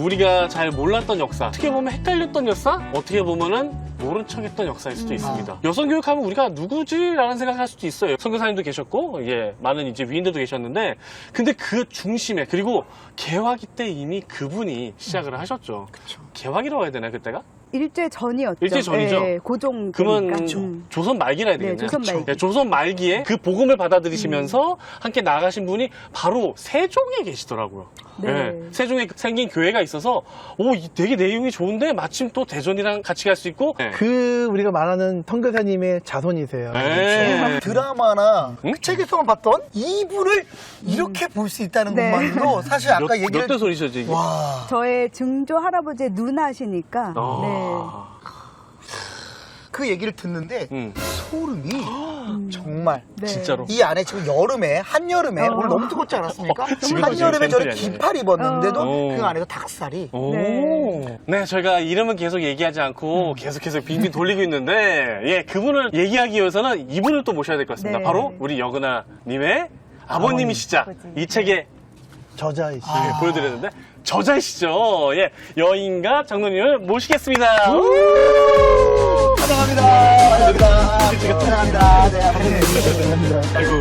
우리가 잘 몰랐던 역사, 어떻게 보면 헷갈렸던 역사, 어떻게 보면은 모른 척했던 역사일 수도 있습니다. 여성 교육하면 우리가 누구지라는 생각할 수도 있어요. 선교사님도 계셨고, 많은 이제 위인들도 계셨는데, 근데 그 중심에, 그리고 개화기 때 이미 그분이 시작을 하셨죠. 그쵸. 개화기라고 해야 되나요, 그때가? 일제 전이었죠. 일제 전이죠? 네, 고종. 그러면 조선 말기라 해야 되겠네요. 네, 조선 말기. 네, 조선 말기에 그 복음을 받아들이시면서 함께 나아가신 분이 바로 세종에 계시더라고요. 네. 네, 세종에 생긴 교회가 있어서 되게 내용이 좋은데 마침 또 대전이랑 같이 갈 수 있고 네. 그 우리가 말하는 선교사님의 자손이세요. 네. 드라마나 응? 그 책에서만 봤던 이분을 이렇게 볼 수 있다는 네. 것만으로 사실 아까 얘기를 몇대 소리셨죠 이게? 와 저의 증조 할아버지의 누나시니까. 네. 그 얘기를 듣는데 음. 소름이 정말 네. 진짜로. 이 안에 지금 여름에 한여름에 오늘 너무 뜨겁지 않았습니까? 지금도 한여름에 지금 저는 샘플이 긴팔 입었는데도 어. 그 안에서 닭살이 네, 저희가 이름은 계속 얘기하지 않고 계속해서 빙빙 돌리고 있는데, 그분을 얘기하기 위해서는 이분을 또 모셔야 될 것 같습니다. 네. 바로 우리 여그나님의 아버님이시자 아버지. 이 책의 저자이시. 보여드렸는데 저자이시죠. 여인과 장로님을 모시겠습니다. 환영합니다. 환영합니다. 네, 환영합니다. 아이고.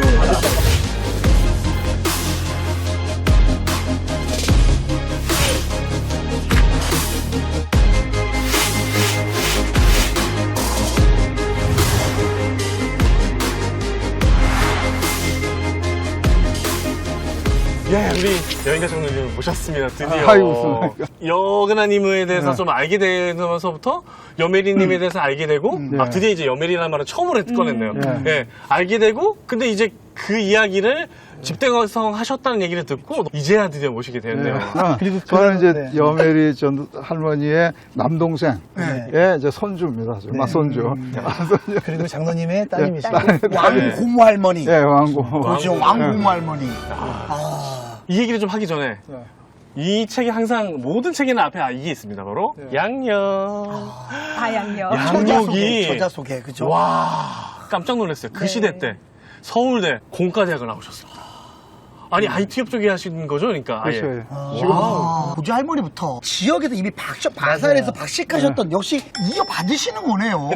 우리 여인과 장로님을 모셨습니다. 드디어. 아이고, 여그나님에 대해서 좀 알게 되면서부터 여메리님에 대해서 알게 되고, 드디어 이제 여메리라는 말을 처음으로 꺼냈네요. 알게 되고, 근데 이제 그 이야기를 집대거성 하셨다는 얘기를 듣고, 이제야 드디어 모시게 되었네요. 그리고 저는 이제 네. 여메리 전 할머니의 남동생의 네. 이제 손주입니다. 맞손주. 그리고 장로님의 따님이시죠. 네. 왕고모 할머니. 예, 왕고. 그렇죠. 왕고모 할머니. 이 얘기를 좀 하기 전에, 이 책에 항상 모든 책에는 앞에 이게 있습니다. 바로 양력. 양력. 양력이 저자 속에 그죠? 와 깜짝 놀랐어요. 그 시대 때 서울대 공과대학을 나오셨어요. 아니 IT 업종에 하신 거죠, 그러니까. 아예. 그렇죠. 지금 고조 할머니부터 지역에서 이미 바산에서 박식하셨던 역시 이어받으시는 거네요.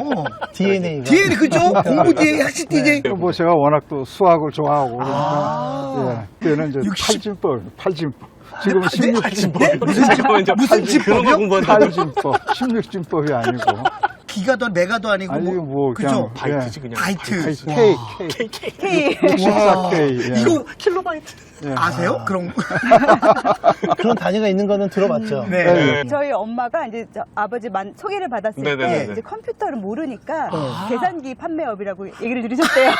DNA가. DNA 그죠? 공부 DNA, 학식 DNA. 뭐 제가 워낙 또 수학을 좋아하고 그러니까 그때는 이제 60. 팔진법. 지금 16진법. 무슨 그런 거 집법이요? 공부한다고? 8진법. 16진법이 아니고. 기가도 메가도 아니고 아니 그죠? 뭐 그냥 바이트지 그냥. 바이트. K. K. 64K. 예. 이거 킬로바이트. 아세요? 그런 그런 단위가 있는 거는 들어봤죠. 네. 저희 엄마가 이제 아버지 소개를 받았을 네네네네. 때 이제 컴퓨터를 모르니까 계산기 판매업이라고 얘기를 들으셨대요.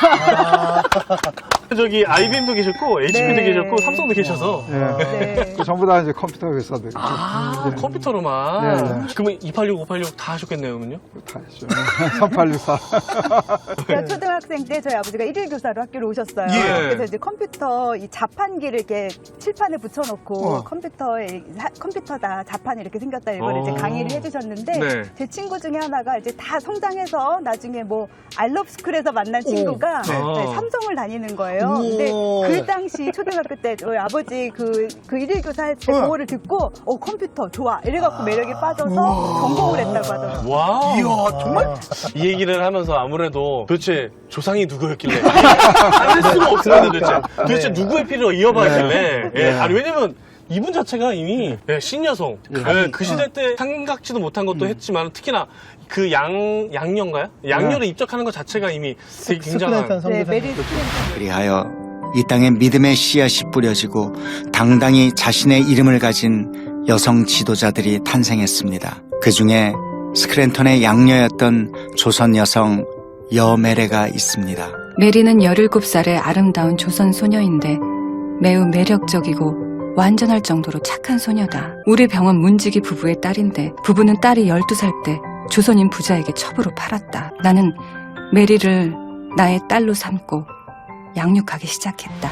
저기 IBM도 계셨고 HP도 네. 계셨고 삼성도 계셔서 네. 그 전부 다 이제 컴퓨터 회사들. 컴퓨터로만. 네. 그러면 286, 586 다 하셨겠네요, 그럼요? 다 했죠. 3864. 제가 초등학생 때 저희 아버지가 일일 교사로 학교로 오셨어요. 예. 그래서 이제 컴퓨터 이 자판기를 이렇게 칠판에 붙여놓고 컴퓨터다 자판이 이렇게 생겼다 이걸 이제 강의를 해주셨는데 네. 제 친구 중에 하나가 이제 다 성장해서 나중에 뭐 알럽스쿨에서 만난 친구가 네. 네, 삼성을 다니는 거예요. 오. 근데 그 당시 초등학교 때 저희 아버지 그 일일 교사 할 때 그거를 듣고 컴퓨터 좋아 이래갖고 매력에 빠져서 전공을 했다고 하더라고요. 와. 이야 정말 이 얘기를 하면서 아무래도 도대체 조상이 누구였길래 할 수가 없었는데 도대체 누구의 피를 이어받길래 아니 왜냐면 이분 자체가 이미 신여성 그 시대 때 생각지도 못한 것도 했지만 특히나 그 양녀인가요? 양녀를 입적하는 것 자체가 이미 되게 굉장한 스플랜턴 네, 선교사님. 메리 그리하여 이 땅에 믿음의 씨앗이 뿌려지고 당당히 자신의 이름을 가진 여성 지도자들이 탄생했습니다. 그 중에 스크랜턴의 양녀였던 조선 여성 여메레가 있습니다. 메리는 17살의 아름다운 조선 소녀인데 매우 매력적이고 완전할 정도로 착한 소녀다. 우리 병원 문지기 부부의 딸인데 부부는 딸이 12살 때 조선인 부자에게 첩으로 팔았다. 나는 메리를 나의 딸로 삼고 양육하기 시작했다.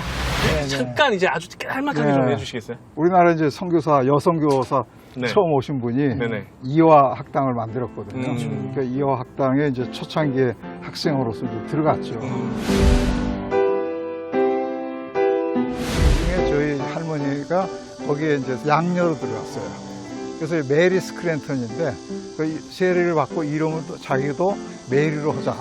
잠깐 이제 아주 깔막하게 좀 네. 해주시겠어요? 우리나라 이제 선교사, 여성교사 네. 처음 오신 분이 네네. 이화 학당을 만들었거든요. 음. 그러니까 이화 학당에 이제 초창기에 학생으로서 이제 들어갔죠. 중에 저희 할머니가 거기에 이제 양녀로 들어갔어요. 그래서 메리 스크랜턴인데 그 세례를 받고 이름은 또 자기도 메리로 하자.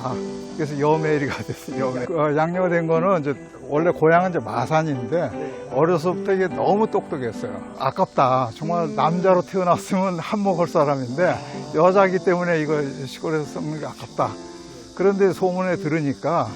그래서 여메리가 됐어요. 여메리. 양녀가 된 거는 이제 원래 고향은 이제 마산인데 어려서부터 이게 너무 똑똑했어요. 아깝다. 정말 남자로 태어났으면 한몫할 사람인데 여자기 때문에 이거 시골에서 썩는 게 아깝다. 그런데 소문에 들으니까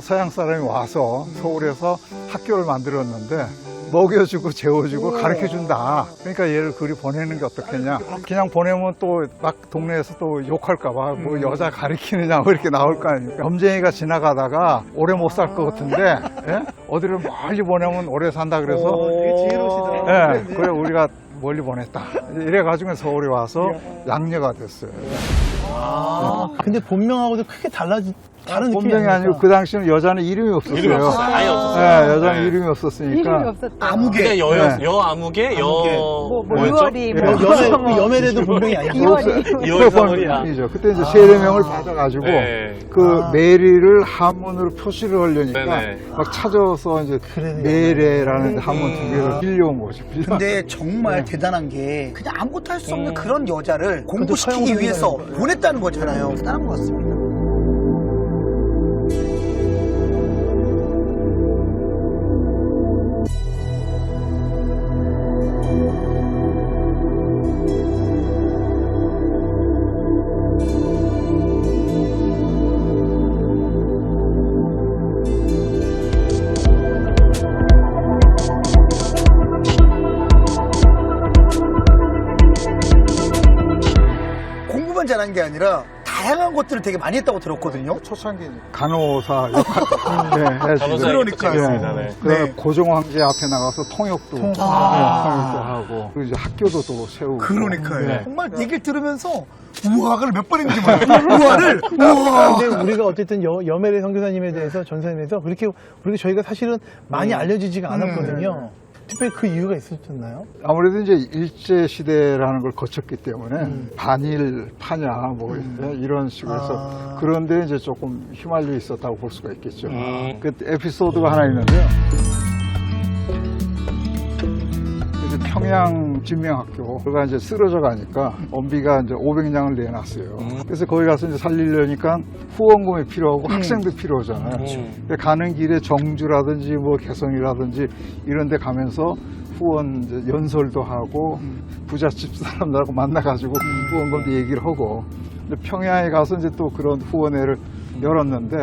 서양 사람이 와서 서울에서 학교를 만들었는데 먹여주고 재워주고 가르쳐준다. 그러니까 얘를 그리 보내는 게 어떻겠냐. 그냥 보내면 또 막 동네에서 또 욕할까봐 뭐 여자 가르치느냐 뭐 이렇게 나올 거 아닙니까. 점쟁이가 지나가다가 오래 못 살 것 같은데 예? 어디를 멀리 보내면 오래 산다 그래서 되게 지혜로우시다. 예, 그래 우리가 멀리 보냈다. 이래가지고 서울에 와서 양녀가 됐어요. 근데 본명하고도 크게 다른 느낌이 본명이 아니고 그 당시는 여자는 이름이 없었어요. 이름이 없었어요. 아예 없었어요. 네, 여자는 네. 이름이 없었으니까. 이름이 없었다. 아무개. 그냥 네. 여아무개, 뭐 뭐였죠? 유월이 뭐 여매래도 본명이 아니고. 이월이. 이월 사월이야. 이죠. 그때 이제 세례명을 받아가지고 네. 그 메리를 한문으로 표시를 하려니까 네네. 막 찾아서 이제 그러네요. 메레라는 한문 두 개를 빌려온 거죠. 근데 정말 대단한 게 그냥 아무것도 할 수 없는 그런 여자를 서양 공부시키기 위해서 선생님이라는 보냈다는 거잖아요. 대단한 것 같습니다. 공부만 잘한 게 아니라 다양한 것들을 되게 많이 했다고 들었거든요. 초창기 간호사 역할 네, 해주고. 그러니까요. 그러니까. 네. 그다음에 네. 고종 황제 앞에 나가서 통역도 통역도 하고 그리고 이제 학교도 또 세우고. 그러니까요. 네. 정말 얘기를 들으면서 우와를 몇 번 했는지 몰라요. 우와를 우와. 근데 우리가 어쨌든 여매래 선교사님에 대해서 전선에서 그렇게 저희가 사실은 많이 알려지지가 않았거든요. 특별히 그 이유가 있었나요? 아무래도 이제 일제 시대라는 걸 거쳤기 때문에 반일 파냐 뭐 이런 식으로 해서 그런데 이제 조금 휘말려 있었다고 볼 수가 있겠죠. 그 에피소드가 하나 있는데요. 이제 평양 진명학교가 이제 쓰러져 가니까 엄비가 이제 500냥을 내놨어요. 그래서 거기 가서 이제 살리려니까 후원금이 필요하고 학생도 필요하잖아요. 근데 가는 길에 정주라든지 뭐 개성이라든지 이런 데 가면서 후원 이제 연설도 하고 부잣집 사람들하고 만나가지고 후원금도 얘기를 하고 근데 평양에 가서 이제 또 그런 후원회를 열었는데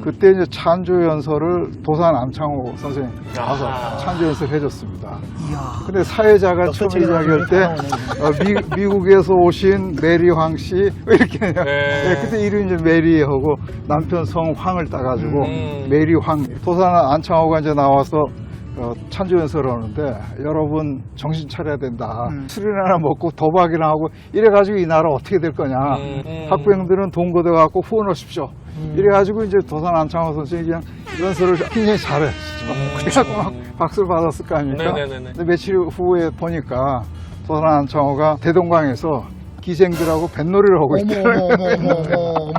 그때 이제 찬조 연설을 도산 암창호 선생님 가서 찬조 연설 해줬습니다. 근데 사회자가 처음 이야기할 때 미국에서 오신 메리 황씨 이렇게 네, 그때 이름이 이제 메리하고 남편 성 황을 따가지고 메리 황 도산 암창호가 이제 나와서 찬조 연설을 하는데 여러분 정신 차려야 된다. 술이나 먹고 도박이나 하고 이래가지고 이 나라 어떻게 될 거냐. 학부형들은 돈 걷어갖고 후원하십시오. 이래가지고 이제 도산 안창호 선생님이 그냥 연설을 굉장히 잘해. 그래갖고 막 박수를 받았을 거 아닙니까? 네네네네. 근데 며칠 후에 보니까 도산 안창호가 대동강에서 기생들하고 뱃놀이를 하고 있더라고요.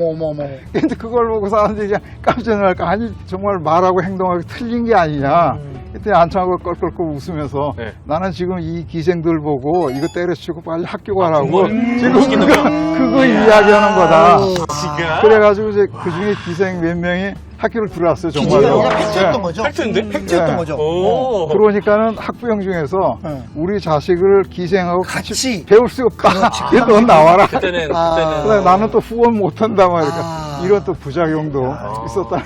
어머. 근데 그걸 보고 사람들이 그냥 깜짝 놀랄까. 아니 정말 말하고 행동하기 틀린 게 아니냐. 그때 안창호가 껄껄껄 웃으면서 네. 나는 지금 이 기생들 보고 이거 때려치고 빨리 학교 가라고 그거 지금 그거 이야기하는 거다. 지가? 그래가지고 이제 그 중에 기생 몇 명이 학교를 들어왔어요 정말로. 기지가 아니라 팩트였던 거죠. 팩트인데? 팩트였던 네. 거죠. 오. 그러니까는 학부형 중에서 네. 우리 자식을 기생하고 같이. 같이 배울 수 없다. 이거 넌 나와라. 그때는 그래, 나는 또 후원 못한다 말이야. 아. 이런 또 부작용도 있었다.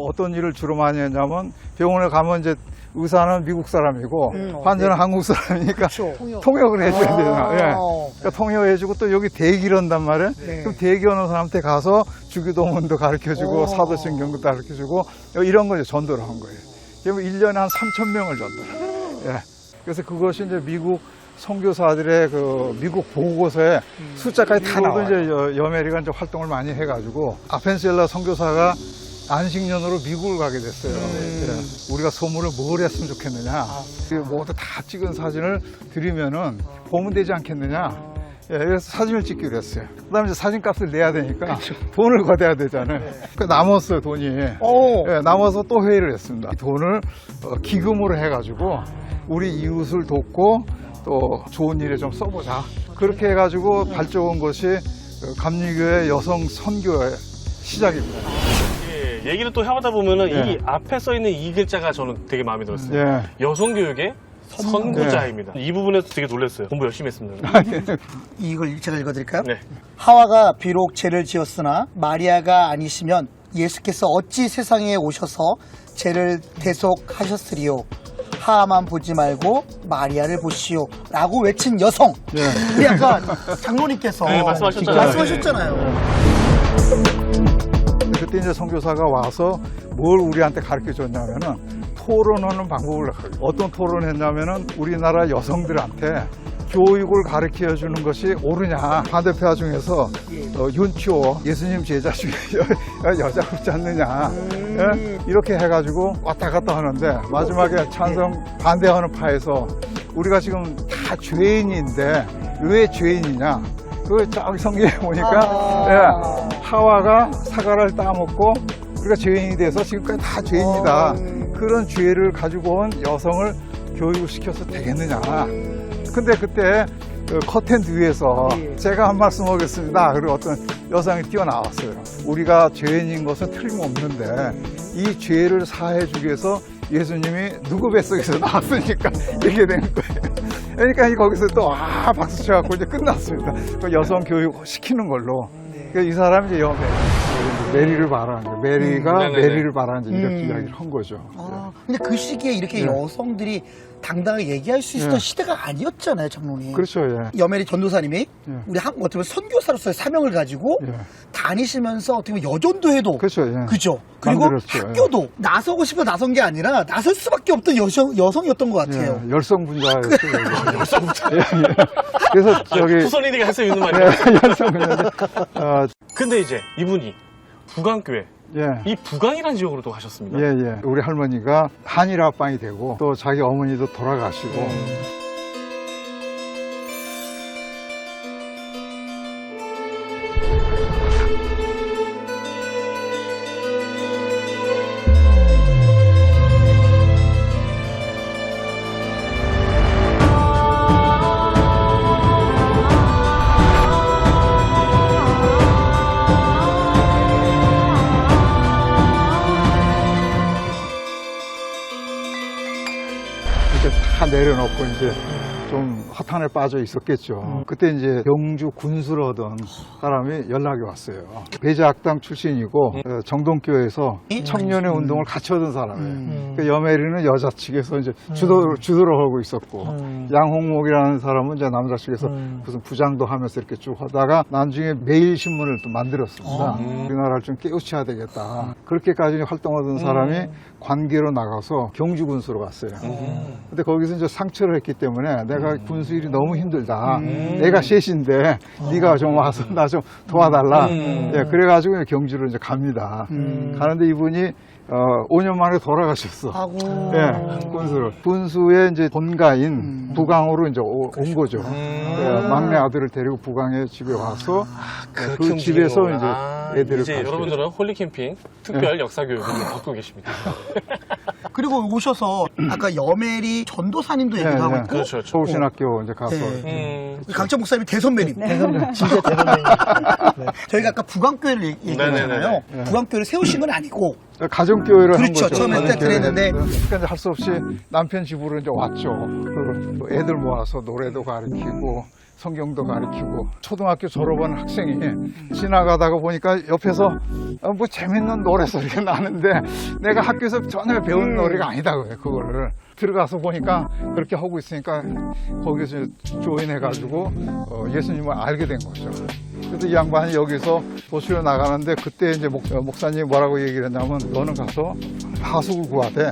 어떤 일을 주로 많이 했냐면 병원에 가면 이제 의사는 미국 사람이고 환자는 한국 사람이니까 통역을 해줘야 되잖아. 예. 그러니까 통역해주고 또 여기 대기를 한단 말이에요. 그럼 대기하는 사람한테 가서 주기도문도 가르쳐주고 사도신경도 가르쳐주고 이런 걸 이제 전도를 한 거예요. 그러면 1년에 한 3,000명을 전도를. 예. 그래서 그것이 이제 미국 선교사들의 그 미국 보고서에 숫자까지 다 나와요. 이제 여메리가 이제 활동을 많이 해가지고 아펜셀라 선교사가 안식년으로 미국을 가게 됐어요. 예. 우리가 소문을 뭘 했으면 좋겠느냐. 모두 다 찍은 사진을 드리면은 보면 되지 않겠느냐. 예, 그래서 사진을 찍기로 했어요. 그다음에 이제 사진값을 내야 되니까 돈을 걷어야 되잖아요. 그 남았어요, 돈이. 예, 남아서 또 회의를 했습니다. 이 돈을 기금으로 해가지고 우리 이웃을 돕고 또 좋은 일에 좀 써보자. 그렇게 해가지고 발족한 것이 감리교회 여성 선교의 시작입니다. 예, 얘기를 또 해보다 보면은 예. 이 앞에 써 있는 이 글자가 저는 되게 마음에 들었어요. 예. 여성교육의 선구자입니다. 이 부분에서 되게 놀랐어요. 공부 열심히 했습니다. 이걸 제가 읽어드릴까요? 네. 하와가 비록 죄를 지었으나 마리아가 아니시면 예수께서 어찌 세상에 오셔서 죄를 대속하셨으리요. 하와만 보지 말고 마리아를 보시오 라고 외친 여성. 예. 우리 아까 장로님께서 네, 말씀하셨잖아요. 말씀하셨잖아요. 그때 이제 선교사가 와서 뭘 우리한테 가르쳐 줬냐면은 토론하는 방법을 어떤 토론을 했냐면은 우리나라 여성들한테 교육을 가르쳐 주는 것이 옳으냐. 반대파 중에서 윤치호 예수님 제자 중에 여자 없지 않느냐. 예? 이렇게 해가지고 왔다 갔다 하는데 마지막에 찬성 반대하는 파에서 우리가 지금 다 죄인인데 왜 죄인이냐. 그 저기 성경에 보니까 예, 하와가 사과를 따먹고 우리가 죄인이 돼서 지금까지 다 죄인이다. 그런 죄를 가지고 온 여성을 교육시켜서 되겠느냐. 근데 그때 그 커튼 뒤에서 제가 한 말씀 하겠습니다. 그리고 어떤 여성이 뛰어나왔어요. 우리가 죄인인 것은 틀림없는데 이 죄를 사해 주기 위해서 예수님이 누구 뱃속에서 나왔으니까 이렇게 된 거예요. 그러니까 거기서 또 박수 쳐갖고 이제 끝났습니다. 그 여성 교육 시키는 걸로. 그러니까 이 사람이 이제 메리를 말하는 거예요. 메리가 네네네. 메리를 말하는 이렇게 이야기를 한 거죠. 근데 그 시기에 이렇게 여성들이 당당하게 얘기할 수 있었던 시대가 아니었잖아요, 장로님. 그렇죠, 예. 여메리 전도사님이 예. 우리 한국 어떻게 보면 선교사로서의 사명을 가지고 예. 다니시면서 어떻게 보면 여전도 해도 그렇죠, 예. 그죠? 그리고 만들었죠, 예. 학교도 나서고 싶어 나선 게 아니라 나설 수밖에 없던 여성이었던 것 같아요. 예, 열성분자였어요. 열성분자. 예, 예. 그래서 저기 후손이니까 할 수 있는 말이에요. 열성분자인데, 근데 이제 이분이 부강교회, 예. 이 부강이라는 지역으로도 가셨습니다. 예, 예. 우리 할머니가 한일 합방이 되고 또 자기 어머니도 돌아가시고 이렇게 다 내려놓고 이제 좀 허탄에 빠져 있었겠죠. 그때 이제 경주 군수를 하던 사람이 연락이 왔어요. 배제학당 출신이고 정동교에서 청년의 운동을 같이 하던 사람이에요. 그 여메리는 여자 측에서 이제 주도를 하고 있었고 양홍목이라는 사람은 이제 남자 측에서 무슨 부장도 하면서 이렇게 쭉 하다가 나중에 매일신문을 또 만들었습니다. 우리나라를 좀 깨우쳐야 되겠다. 그렇게까지 활동하던 사람이 관계로 나가서 경주 군수로 갔어요. 근데 거기서 이제 상처를 했기 때문에 내가 군수 일이 너무 힘들다. 내가 셋인데 네가 좀 와서 나 좀 도와달라. 예, 그래가지고 경주로 이제 갑니다. 가는데 이분이 5년 만에 돌아가셨어. 예, 군수의 이제 본가인 부강으로 이제 온 거죠. 예, 막내 아들을 데리고 부강에 집에 와서 그 집에서 이제 애들을 이제 가르쳐요. 여러분들은 홀리 캠핑 특별 역사 교육을 받고 계십니다. 그리고 오셔서 아까 여메리 전도사님도 예, 얘기도 하고 예. 있고 그렇죠, 그렇죠. 서울신학교 이제 가서 강철 목사님이 대선배님. 진짜 대단한. 저희가 아까 부강교회를 얘기했잖아요. 네네네. 부강교회를 세우신 건 아니고 가정교회를 그렇죠. 한 거죠. 처음에 딱 그랬는데. 그러니까 이제 할 수 없이 남편 집으로 이제 왔죠. 그 애들 모아서 노래도 가르치고 성경도 가르치고 초등학교 졸업한 학생이 지나가다가 보니까 옆에서 뭐 재밌는 노래 소리가 나는데 내가 학교에서 전혀 배운 노래가 아니다 그거를 들어가서 보니까 그렇게 하고 있으니까 거기서 조인해가지고 예수님을 알게 된 거죠. 그래서 이 양반이 여기서 도시로 나가는데 그때 이제 목사님이 뭐라고 얘기를 했냐면 너는 가서 하수구 구하되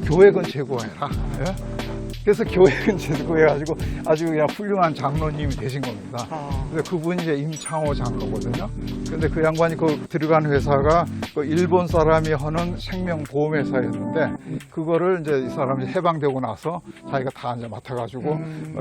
교회 근처에 구해라. 예? 그래서 교회를 이제 구해가지고 아주 그냥 훌륭한 장로님이 되신 겁니다. 그래서 그분이 이제 임창호 장로거든요. 근데 그 양반이 그 들어간 회사가 그 일본 사람이 하는 생명보험회사였는데 그거를 이제 이 사람이 해방되고 나서 자기가 다 이제 맡아가지고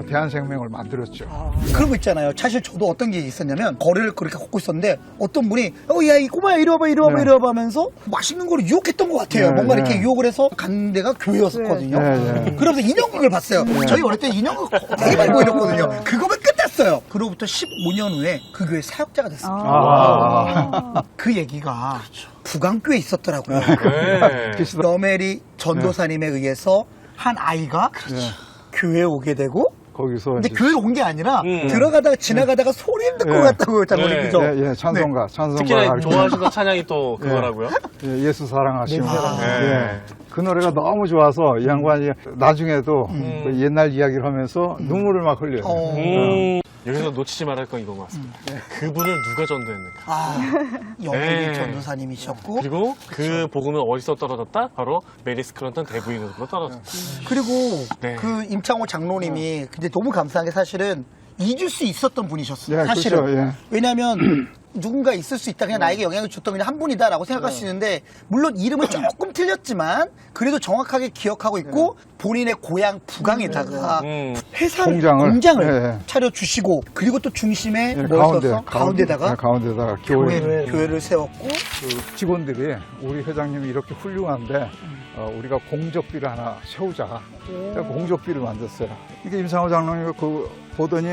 대한생명을 만들었죠. 그런 거 있잖아요. 사실 저도 어떤 게 있었냐면 거리를 그렇게 걷고 있었는데 어떤 분이 야 이 꼬마야 이리 와봐 이리 와봐 네. 이리 와봐 하면서 맛있는 거를 유혹했던 것 같아요. 네, 뭔가 네. 이렇게 유혹을 해서 간 데가 교회였었거든요. 네, 네. 그러면서 인형극을 봤어요. 저희 어릴 때 인형극 되게 많이 보여줬거든요. 그거면 끝났어요. 그로부터 15년 후에 그 교회 사역자가 됐습니다. 그 얘기가 부강교에 있었더라고요. 네. 러메리 전도사님에 의해서 한 아이가 교회에 오게 되고 거기서 근데 이제 교회에 온 게 아니라 음. 들어가다가 지나가다가 소리를 듣고 네. 갔다고 장로님 네. 그죠? 예, 찬송가, 찬송가. 특히나 가르치는 좋아하시는 찬양이 또 그거라고요? 예, 예수 사랑하시오. 네. 예. 그 노래가 너무 좋아서 이 양반이 나중에도 그 옛날 이야기를 하면서 눈물을 막 흘려요. 여기서 놓치지 말할 건 이건 것 같습니다. 그분을 누가 전도했는가? 영예리 네. 전도사님이셨고 그리고 그 복음은 어디서 떨어졌다? 바로 메리 스크런턴 대부인으로 떨어졌다. 그리고 네. 그 임창호 장로님이 근데 너무 감사한 게 사실은 잊을 수 있었던 분이셨어요. 예, 사실은. 그렇죠, 예. 왜냐하면 누군가 있을 수 있다. 그냥 나에게 영향을 줬던 그냥 한 분이다라고 생각할 수 있는데 물론 이름은 조금 틀렸지만 그래도 정확하게 기억하고 있고 본인의 고향 부강에다가 회사 공장을, 예. 차려주시고 그리고 또 중심에 예, 뭘 썼어? 가운데다가 가운데다가 교회를 세웠고 그 직원들이 우리 회장님이 이렇게 훌륭한데 우리가 공적비를 하나 세우자. 그래서 공적비를 만들었어요. 이게 임상호 장로님이 그 보더니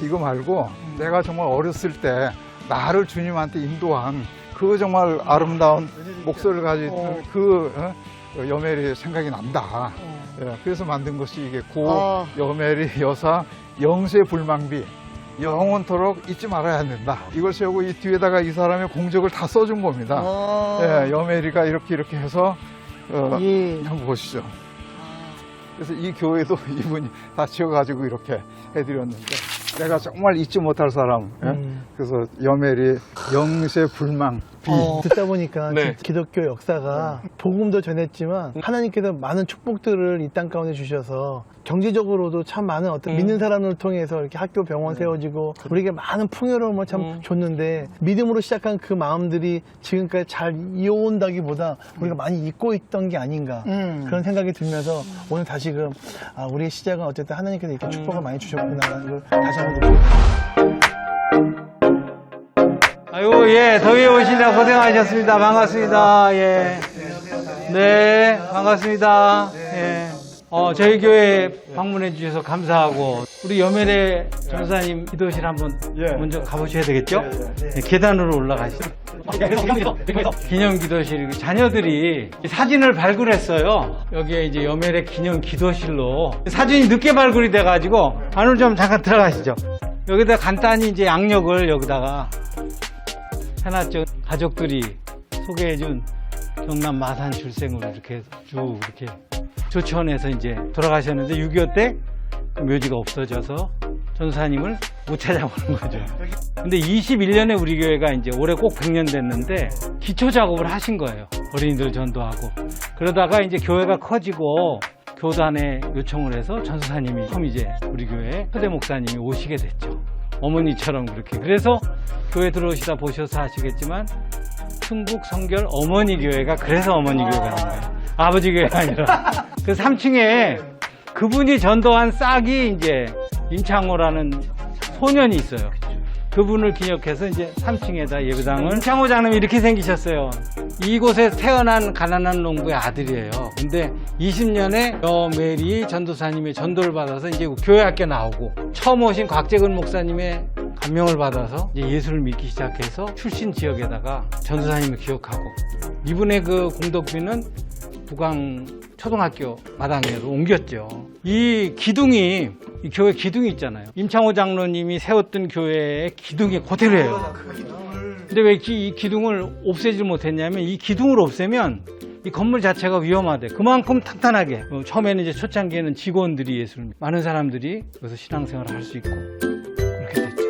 이거 말고 내가 정말 어렸을 때 나를 주님한테 인도한 그 정말 아름다운 목소리를 가진 그 여멜이 생각이 난다. 예, 그래서 만든 것이 이게 고 여멜이 여사 영세불망비. 영원토록 잊지 말아야 된다. 이걸 세우고 이 뒤에다가 이 사람의 공적을 다 써준 겁니다. 예, 여멜이가 이렇게 해서 한번 보시죠. 그래서 이 교회도 이분이 다 지어가지고 이렇게 해드렸는데 내가 정말 잊지 못할 사람. 그래서 여멜이 영세불망 비. 듣다 보니까 네. 기독교 역사가 복음도 전했지만 하나님께서 많은 축복들을 이 땅 가운데 주셔서 경제적으로도 참 많은 어떤 믿는 사람을 통해서 이렇게 학교 병원 세워지고 우리에게 많은 풍요로움을 참 줬는데 믿음으로 시작한 그 마음들이 지금까지 잘 이어온다기보다 우리가 많이 잊고 있던 게 아닌가 그런 생각이 들면서 오늘 다시금 우리의 시작은 어쨌든 하나님께서 이렇게 축복을 많이 주셨구나라는 걸 다시 한번 느끼고 아이고, 예, 더위에 오시느라 고생하셨습니다. 반갑습니다. 예. 네, 반갑습니다. 예. 저희 교회 방문해 주셔서 감사하고, 우리 여멜의 전사님 기도실 한번 먼저 가보셔야 되겠죠? 네, 계단으로 올라가시죠. 기념 기도실, 자녀들이 사진을 발굴했어요. 여기에 이제 여멜의 기념 기도실로. 사진이 늦게 발굴이 돼가지고, 안으로 좀 잠깐 들어가시죠. 여기다 간단히 이제 양력을 여기다가 해놨죠. 가족들이 소개해준 경남 마산 출생으로 이렇게 쭉 이렇게 조치원에서 이제 돌아가셨는데 6.25 때 그 묘지가 없어져서 전사님을 못 찾아보는 거죠. 근데 21년에 우리 교회가 이제 올해 꼭 100년 됐는데 기초 작업을 하신 거예요. 어린이들 전도하고. 그러다가 이제 교회가 커지고 교단에 요청을 해서 전사님이 처음 이제 우리 교회에 초대 목사님이 오시게 됐죠. 어머니처럼 그렇게. 그래서 교회 들어오시다 보셔서 아시겠지만 충북 성결 어머니 교회가 그래서 어머니 교회가 나온 거예요. 아버지 교회가 아니라. 그 3층에 그분이 전도한 싹이 이제 임창호라는 소년이 있어요. 그분을 기억해서 이제 3층에다 예배당을. 임창호 장님이 이렇게 생기셨어요. 이곳에 태어난 가난한 농부의 아들이에요. 근데 20년에 여멜이 전도사님의 전도를 받아서 이제 교회 학교 나오고 처음 오신 곽재근 목사님의 감명을 받아서 이제 예수를 믿기 시작해서 출신 지역에다가 전도사님을 기억하고 이분의 그 공덕비는 부강 초등학교 마당으로 옮겼죠. 이 기둥이, 이 교회 기둥이 있잖아요. 임창호 장로님이 세웠던 교회의 기둥이 그대로예요. 근데 왜 이 기둥을 없애지 못했냐면 이 기둥을 없애면 이 건물 자체가 위험하대. 그만큼 탄탄하게. 처음에는 이제 초창기에는 직원들이 예수를 믿고 많은 사람들이 여기서 신앙생활을 할 수 있고 그렇게 됐죠.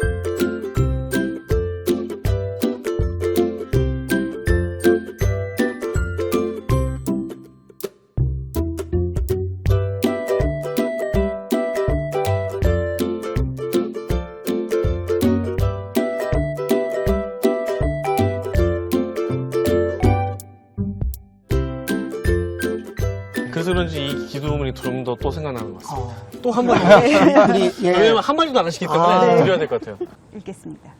기도문이 좀 더 또 생각나는 것 같습니다. 또 한 번. 우리 예. 왜냐면 한마디도 안 하시기 때문에 드려야 될 것 같아요. 읽겠습니다.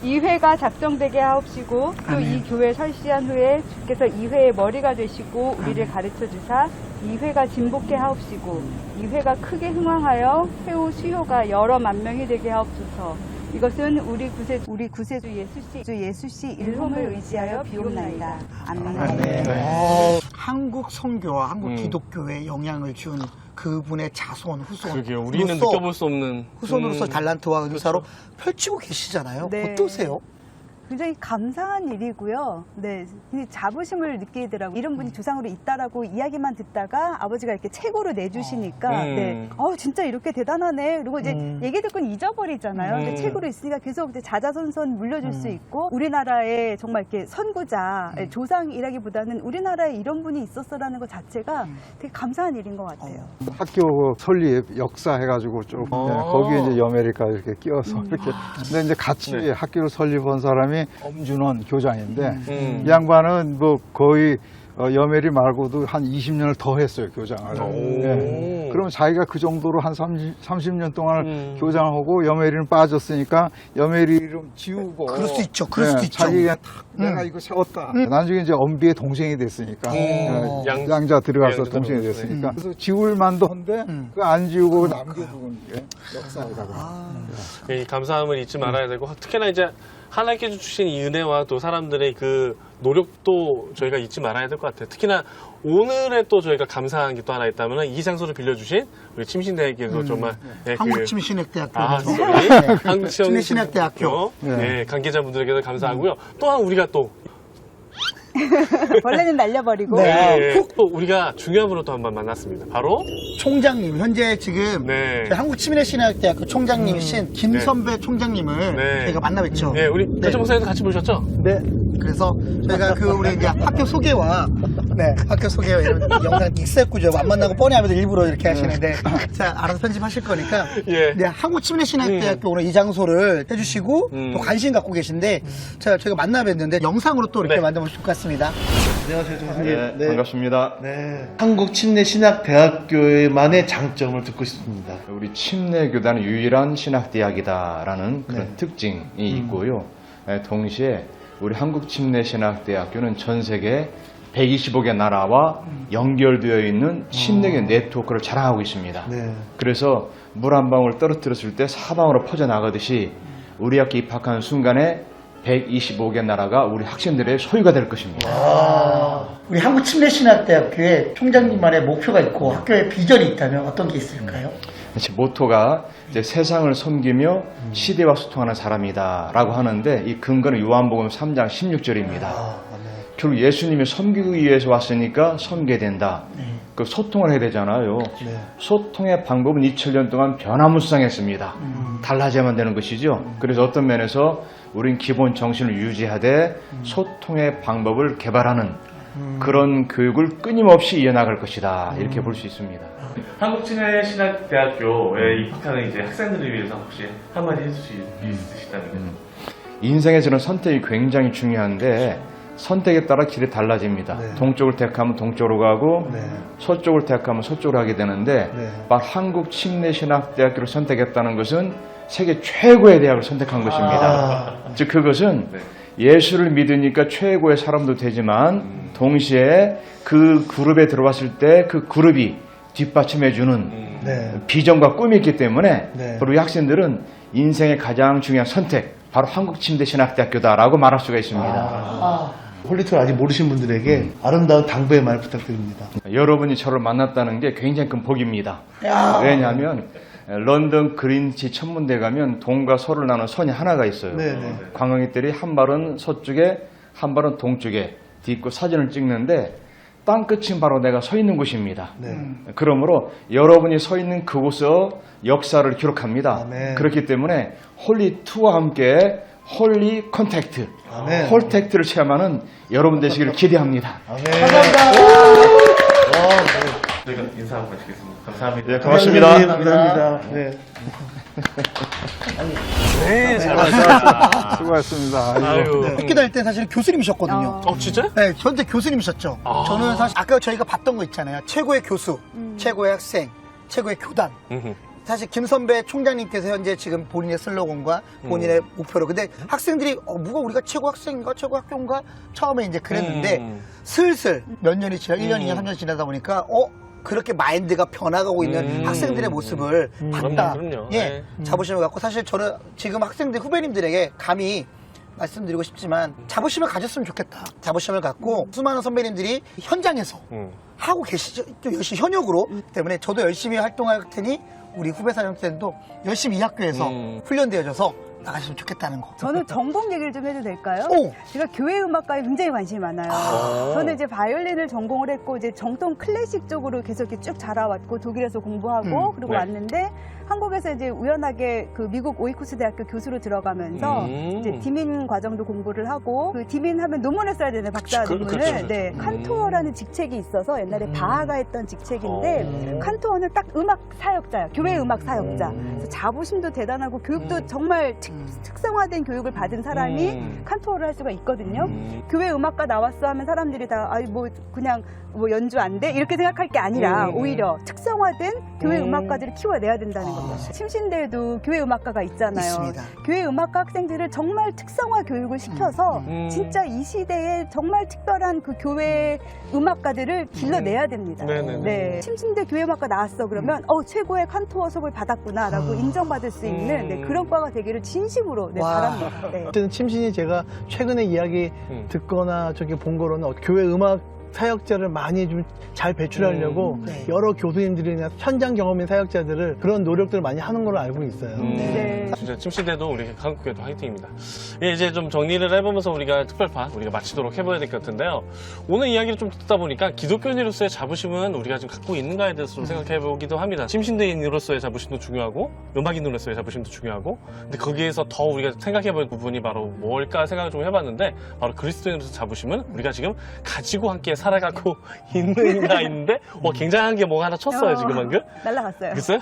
이 회가 작성되게 하옵시고 또 이 교회 설시한 후에 주께서 이 회의 머리가 되시고 우리를 가르쳐 주사 이 회가 진복케 하옵시고 이 회가 크게 흥왕하여 회후 수요가 여러 만 명이 되게 하옵소서. 이것은 우리 구세주 예수씨 일홈을 의지하여 비옵나이다. 아멘. 한국 선교와 한국 기독교에 영향을 준 그분의 자손, 후손. 그러게요. 우리는 느껴볼 수 없는. 후손으로서 달란트와 은사로 펼치고 계시잖아요. 네. 어떠세요? 굉장히 감사한 일이고요. 네, 굉장히 자부심을 느끼더라고요. 이런 분이 조상으로 있다라고 이야기만 듣다가 아버지가 이렇게 책으로 내주시니까, 네, 진짜 이렇게 대단하네. 그리고 이제 얘기 듣고는 잊어버리잖아요. 근데 책으로 있으니까 계속 이제 자자손손 물려줄 수 있고, 우리나라에 정말 이렇게 선구자, 조상이라기보다는 우리나라에 이런 분이 있었어라는 것 자체가 되게 감사한 일인 것 같아요. 학교 설립 역사 해가지고 좀 거기에 이제 여메리카 이렇게 끼워서 이렇게 근데 이제 같이 네. 학교를 설립한 사람이 엄준원 교장인데 이 양반은 뭐 거의 여메리 말고도 한 20년을 더 했어요 교장을. 예. 그럼 자기가 그 정도로 한 30년 동안 교장하고 여메리는 빠졌으니까 여메리 이름 지우고. 그럴 수 있죠. 그럴 수도 있죠. 자기가 내가 이거 세웠다. 나중에 이제 엄비의 동생이 됐으니까 양자 들어가서 양자 동생이 들어가서. 됐으니까 그래서 지울 만도 한데 그 안 지우고 남겨두는 게 역사에다가. 이 감사함을 잊지 말아야 되고 특히나 이제 하나님께 주신 이 은혜와 또 사람들의 그 노력도 저희가 잊지 말아야 될 것 같아요. 특히나 오늘에 또 저희가 감사한 게 또 하나 있다면 이 장소를 빌려주신 우리 침신대학교에서 정말 네, 한국침신학대학교. 한국침신학대학교 네, 관계자분들에게도 감사하고요. 또한 우리가 또 원래는 날려버리고. 또 우리가 중요한 분을 또 한 번 만났습니다. 바로 총장님, 현재 지금 네. 저희 한국치민의신학대학교 총장님이신 김선배 총장님을 네. 저희가 만나뵀죠. 네, 우리 대전 목사님도 같이 보셨죠? 네. 그래서 저희가 그 우리 이제 학교 소개와 학교 소개와 이런 영상 익스했고죠. 안 만나고 뻔히 하면서 일부러 이렇게 하시는데 자 알아서 편집하실 거니까 예. 네, 한국치민의신학대학교 오늘 이 장소를 해주시고 또 관심 갖고 계신데 자 저희가 만나뵀는데 영상으로 또 이렇게 만나보면 좋을 것 같습니다. 안녕하세요, 총장님. 네, 반갑습니다. 네. 한국침례신학대학교만의 장점을 듣고 싶습니다. 우리 침례교단은 유일한 신학대학이다라는 그런 특징이 있고요. 동시에 우리 한국침례신학대학교는 전 세계 125개 나라와 연결되어 있는 침례교 네트워크를 자랑하고 있습니다. 네. 그래서 물 한 방울 떨어뜨렸을 때 사방으로 퍼져나가듯이 우리 학교 입학한 순간에 125개 나라가 우리 학생들의 소유가 될 것입니다. 우리 한국침례신학대학교에 총장님만의 목표가 있고 학교에 비전이 있다면 어떤 게 있을까요? 모토가 이제 세상을 섬기며 시대와 소통하는 사람이다라고 하는데 이 근거는 요한복음 3장 16절입니다. 결국 예수님이 섬기기 위해서 왔으니까 섬겨야 된다. 그 소통을 해야 되잖아요. 소통의 방법은 2000년 동안 변화무쌍했습니다. 달라져야만 되는 것이죠. 그래서 어떤 면에서 우린 기본 정신을 유지하되 소통의 방법을 개발하는 그런 교육을 끊임없이 이어나갈 것이다. 이렇게 볼 수 있습니다. 한국침례신학대학교에 입학하는 이제 학생들을 위해서 혹시 한마디 해줄 수 있으시다면? 인생에서는 선택이 굉장히 중요한데 선택에 따라 길이 달라집니다. 동쪽을 택하면 동쪽으로 가고 서쪽을 택하면 서쪽으로 가게 되는데 한국침례신학대학교를 선택했다는 것은 세계 최고의 대학을 선택한 것입니다. 즉 그것은 예수를 믿으니까 최고의 사람도 되지만 동시에 그 그룹에 들어왔을 때 그 그룹이 뒷받침해주는 비전과 꿈이 있기 때문에 우리 학생들은 인생의 가장 중요한 선택 바로 한국침례신학대학교다라고 말할 수가 있습니다. 홀리트를 아직 모르신 분들에게 아름다운 당부의 말 부탁드립니다. 여러분이 저를 만났다는 게 굉장히 큰 복입니다. 왜냐하면 런던 그린치 천문대 가면 동과 서를 나눈 선이 하나가 있어요. 관광객들이 한 발은 서쪽에 한 발은 동쪽에 딛고 사진을 찍는데 땅끝이 바로 내가 서 있는 곳입니다. 그러므로 여러분이 서 있는 그곳에서 역사를 기록합니다. 그렇기 때문에 홀리2와 함께 홀리 컨택트, 홀택트를 체험하는 여러분 되시기를 기대합니다. 감사합니다. 저희가 인사하고 가시겠습니다. 감사합니다. 네, 고맙습니다. 감사합니다. 네. 네, 잘 봤습니다. 수고하셨습니다. 아이고. 아유. 학교 다닐 때 사실 교수님이셨거든요. 진짜요? 네, 현재 교수님이셨죠. 저는 사실 아까 저희가 봤던 거 있잖아요. 최고의 교수, 최고의 학생, 최고의 교단. 사실 김 선배 총장님께서 현재 지금 본인의 슬로건과 본인의 목표로. 근데 학생들이 뭐가 우리가 최고 학생인가 최고 학교인가 처음에 이제 그랬는데 슬슬 몇 년이 지나 1년, 2년, 3년 지나다 보니까 그렇게 마인드가 변화가고 있는 학생들의 모습을 봤다. 그럼요. 예, 자부심을 갖고 사실 저는 지금 학생들 후배님들에게 감히 말씀드리고 싶지만 자부심을 가졌으면 좋겠다. 자부심을 갖고 수많은 선배님들이 현장에서 하고 계시죠. 또 열심히 현역으로 때문에 저도 열심히 활동할 테니 우리 후배 사령생도 열심히 이 학교에서 훈련되어져서 나가시면 좋겠다는 거. 저는 전공 얘기를 좀 해도 될까요? 오! 제가 교회 음악가에 굉장히 관심이 많아요. 저는 이제 바이올린을 전공을 했고 이제 정통 클래식 쪽으로 계속 이렇게 쭉 자라왔고 독일에서 공부하고 그리고 네. 왔는데 한국에서 이제 우연하게 그 미국 오이쿠스 대학교 교수로 들어가면서 이제 디민 과정도 공부를 하고 그 디민 하면 논문을 써야 되는 박사 논문을 그렇죠. 네, 칸토어라는 직책이 있어서 옛날에 바하가 했던 직책인데 칸토어는 딱 음악 사역자야. 교회 음악 사역자. 그래서 자부심도 대단하고 교육도 정말 특성화된 교육을 받은 사람이 칸토어를 할 수가 있거든요. 교회 음악가 나왔어 하면 사람들이 다 아이 뭐 그냥 뭐 연주 안 돼? 이렇게 생각할 게 아니라 오히려 특성화된 교회 음악가들을 키워내야 된다는 거죠. 침신대에도 교회 음악가가 있잖아요. 있습니다. 교회 음악가 학생들을 정말 특성화 교육을 시켜서 진짜 이 시대에 정말 특별한 그 교회 음악가들을 길러내야 됩니다. 네네네. 네. 침신대 교회 음악가 나왔어 그러면 최고의 칸토어 수업을 받았구나라고 인정받을 수 있는 네, 그런 과가 되기를 진심으로 네, 와. 바랍니다. 네. 어쨌든 침신이 제가 최근에 이야기 듣거나 저기 본 거로는 교회 음악 사역자를 많이 좀 잘 배출하려고 네. 여러 교수님들이나 현장 경험인 사역자들을 그런 노력들을 많이 하는 걸로 알고 있어요. 네. 진짜 침시대도 우리 한국교회도 화이팅입니다. 예, 이제 좀 정리를 해보면서 우리가 특별판 우리가 마치도록 해봐야 될 것 같은데요. 오늘 이야기를 좀 듣다 보니까 기독교인으로서의 자부심은 우리가 지금 갖고 있는가에 대해서 좀 생각해보기도 합니다. 침신대인으로서의 자부심도 중요하고 음악인으로서의 자부심도 중요하고 근데 거기에서 더 우리가 생각해볼 부분이 바로 뭘까 생각을 좀 해봤는데 바로 그리스도인으로서 자부심은 우리가 지금 가지고 함께 살아가고 있는가 있는데 굉장한 게 뭐가 하나 쳤어요 지금 방금. 날라갔어요. 글쎄요?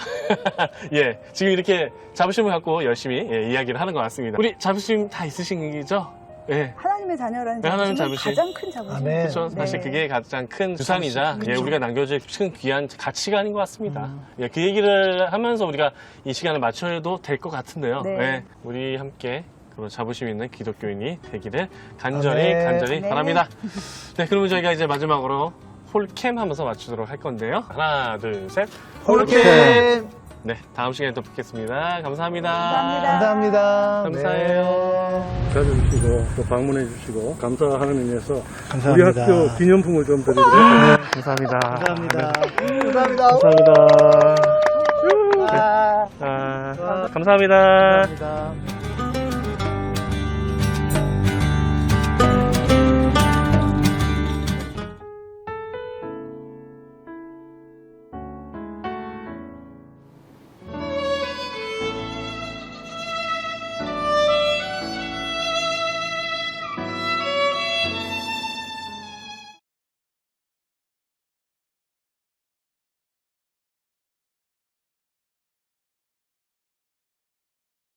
예, 지금 이렇게 자부심을 갖고 열심히 이야기를 하는 것 같습니다. 우리 자부심 다 있으신기죠? 예. 하나님의 자녀라는 네, 하나님 자부심은 자부심. 가장 큰 자부심. 아멘. 그렇죠. 사실 네. 그게 가장 큰 유산이자 우리가 남겨줄 큰 귀한 가치관인 것 같습니다. 예, 그 얘기를 하면서 우리가 이 시간을 맞춰도 될 것 같은데요. 네. 예, 우리 함께 그런 자부심 있는 기독교인이 되기를 간절히 아멘. 간절히 네. 바랍니다. 네, 그러면 저희가 이제 마지막으로 홀캠 하면서 맞추도록 할 건데요. 하나, 둘, 셋. 홀캠. 네, 다음 시간에 또 뵙겠습니다. 감사합니다. 감사합니다. 감사해요. 찾아주시고 또 방문해 주시고 감사하는 의미에서 감사합니다. 우리 학교 기념품을 좀 드리도록 감사합니다. 감사합니다. 감사합니다. 감사합니다. 아. 감사합니다. 감사합니다.